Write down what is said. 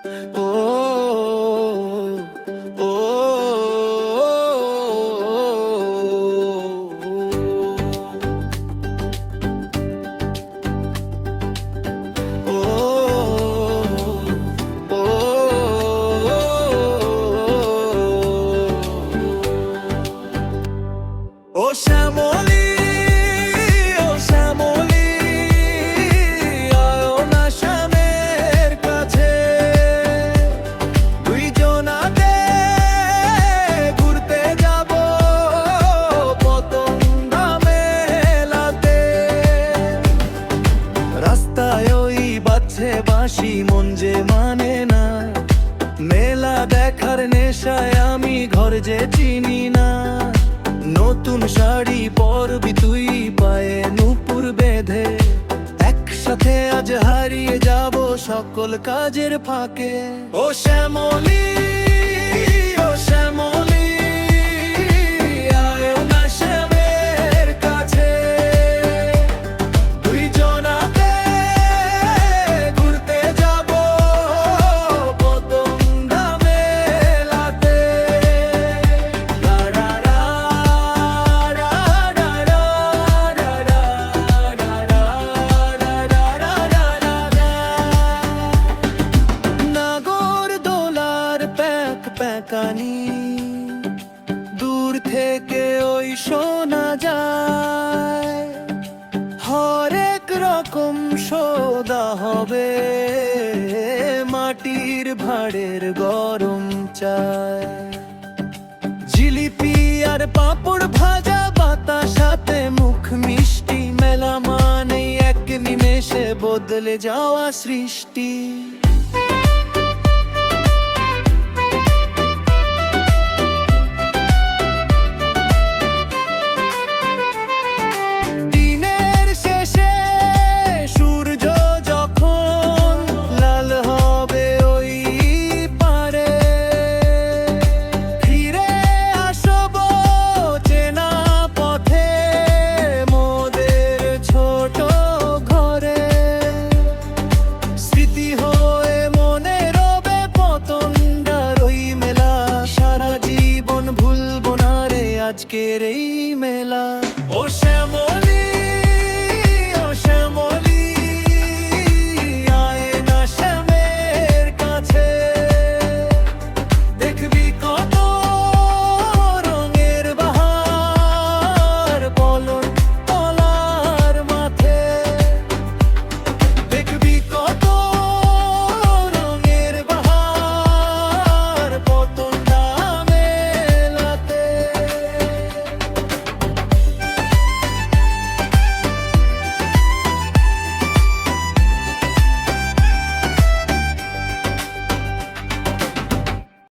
ও ও ও শ্যামলী, ও শ্যামলী, আয়ো না শ্যামের কাছে। দুইজনাতে ঘুরতে যাব পতঙ্গা মেলাতে। রাস্তায় ওই বাজছে বাঁশি, মন যে মানে না। মেলা দেখার নেশায় আমি ঘর যে চিনি না। নতুন শাড়ি পরবি তুই, পায়ে নূপুর বেঁধে। একসাথে আজ হারিয়ে যাব সকল কাজের ফাঁকে। ও শ্যামলী, ও শ্যামলী, আয়ো না শ্যামের কাছে। দুইজনাতে ঘুরতে যাব পতঙ্গা মেলাতে। লা লা লা লা লা লা লা লা লা লা লা। নাগরদোলার প্যাক প্যাকানি দূর থেকে ওই শোনা যায়। হরেক রকম সওদা হবে, মাটির ভাঁড়ের গরম চায়। জিলিপি আর পাঁপড় ভাজা, বাতাসাতে মুখ মিষ্টি। মেলা মানেই এক নিমেষে বদলে যাওয়া সৃষ্টি।